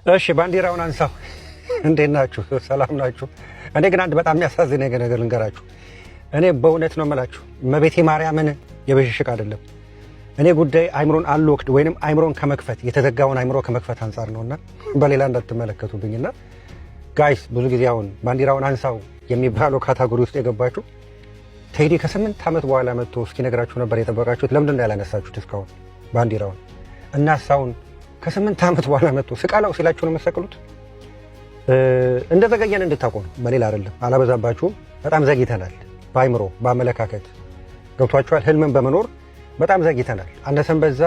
እሺ ባንዲራውን አንሳው። እንዴት ናችሁ? ሰላም ናችሁ? እኔ ግን አንድ በጣም የሚያሳዝን ነገር ልንገራችሁ። እኔ በእውነት ነው የምላችሁ እመቤቴ ማርያምን የበሽሽቅ አይደለም። እኔ ጉዳይ አይምሮን አንሎክድ ወይንም አይምሮን ከመክፈት የተዘጋውን አይምሮ ከመክፈት አንጻር ነውና በሌላ እንዳትመለከቱብኝና ጋይስ ብዙ ጊዜ አሁን ባንዲራውን አንሳው የሚባለው ካታጎሪ ውስጥ የገባችሁ ቴዲ ከ8 ዓመት በኋላ መጥቶ እስኪነግራችሁ ነበር የጠበቃችሁት። ለምንድን ነው ያላነሳችሁት እስካሁን ባንዲራውን? እናሳውን ከ8 ዓመት በኋላ መጥቶ ስቃላው ሲላችሁ ነው የምትሰቅሉት። እንደዘገየን እንድታውቁ ነው፣ በሌላ አይደለም። አላበዛባችሁም። በጣም ዘግይተናል። በአይምሮ በአመለካከት ገብቷችኋል። ህልምን በመኖር በጣም ዘግይተናል። አነሰን በዛ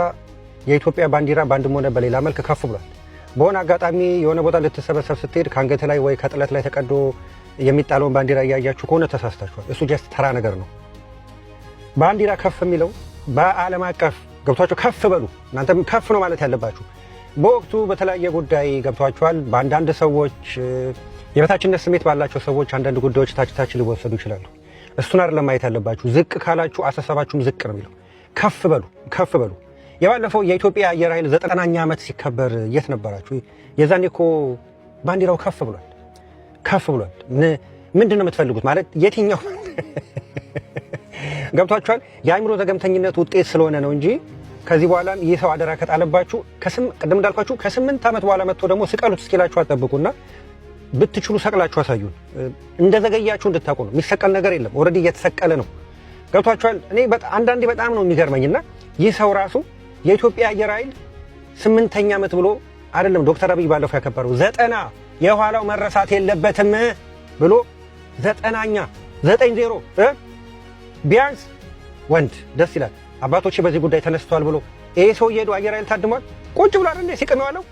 የኢትዮጵያ ባንዲራ በአንድም ሆነ በሌላ መልክ ከፍ ብሏል። በሆነ አጋጣሚ የሆነ ቦታ ልትሰበሰብ ስትሄድ ከአንገት ላይ ወይ ከጥለት ላይ ተቀዶ የሚጣለውን ባንዲራ እያያችሁ ከሆነ ተሳስታችኋል። እሱ ጀስት ተራ ነገር ነው። ባንዲራ ከፍ የሚለው በዓለም አቀፍ ገብቷችሁ ከፍ በሉ። እናንተም ከፍ ነው ማለት ያለባችሁ። በወቅቱ በተለያየ ጉዳይ ገብቷችኋል። በአንዳንድ ሰዎች የበታችነት ስሜት ባላቸው ሰዎች አንዳንድ ጉዳዮች ታች ሊወሰዱ ይችላሉ። እሱን አይደለም ማየት ያለባችሁ። ዝቅ ካላችሁ አስተሳሰባችሁም ዝቅ ነው የሚለው። ከፍ በሉ፣ ከፍ በሉ። የባለፈው የኢትዮጵያ አየር ኃይል 90ኛ ዓመት ሲከበር የት ነበራችሁ? የዛኔ እኮ ባንዲራው ከፍ ብሏል፣ ከፍ ብሏል። ምንድን ነው የምትፈልጉት? ማለት የትኛው ገብቷችኋል? የአእምሮ ዘገምተኝነት ውጤት ስለሆነ ነው እንጂ ከዚህ በኋላም ይህ ሰው አደራ ከጣለባችሁ ቅድም እንዳልኳችሁ ከ8 ዓመት በኋላ መጥቶ ደግሞ ስቀሉት እስኪላችሁ አጠብቁና ብትችሉ ሰቅላችሁ አሳዩን። እንደዘገያችሁ እንድታውቁ ነው። የሚሰቀል ነገር የለም። ኦልሬዲ እየተሰቀለ ነው። ገብቷችኋል? እኔ አንዳንዴ በጣም ነው የሚገርመኝና ይህ ሰው ራሱ የኢትዮጵያ አየር ኃይል 8ኛ ዓመት ብሎ አይደለም ዶክተር አብይ ባለፈው ያከበረው 90 የኋላው መረሳት የለበትም ብሎ 90ኛ 90 ቢያንስ ወንድ ደስ ይላል። አባቶቼ በዚህ ጉዳይ ተነስተዋል ብሎ ይሄ ሰው ሄዶ አየር ኃይል ታድሟል። ቁጭ ብሎ አይደል ሲቀም ያለው።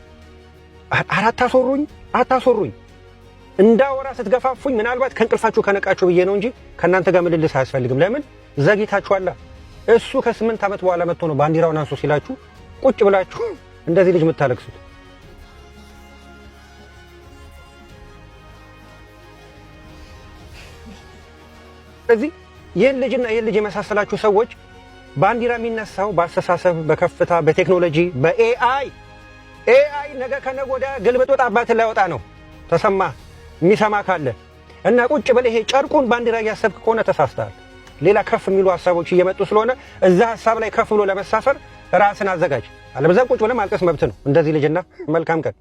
አታስወሩኝ እንዳወራ ስትገፋፉኝ ምናልባት ከእንቅልፋችሁ ከነቃችሁ ብዬ ነው እንጂ ከእናንተ ጋር ምልልስ አያስፈልግም። ለምን ዘግይታችኋላ። እሱ ከ8 ዓመት በኋላ መጥቶ ነው ባንዲራውን አንሱ ሲላችሁ ቁጭ ብላችሁ እንደዚህ ልጅ የምታለቅሱት። ስለዚህ ይህን ልጅ የመሳሰላችሁ ሰዎች ባንዲራ የሚነሳው በአስተሳሰብ፣ በከፍታ፣ በቴክኖሎጂ፣ በኤአይ ነገ ከነገ ወዲያ ግልብጥ አባትን ላይወጣ ነው። ተሰማ የሚሰማ ካለ እና ቁጭ ብለህ ይሄ ጨርቁን ባንዲራ እያሰብክ ከሆነ ተሳስተሃል። ሌላ ከፍ የሚሉ ሀሳቦች እየመጡ ስለሆነ እዛ ሀሳብ ላይ ከፍ ብሎ ለመሳፈር ራስን አዘጋጅ። አለበዛ ቁጭ ብለህ ማልቀስ መብት ነው። እንደዚህ ልጅና መልካም ቀን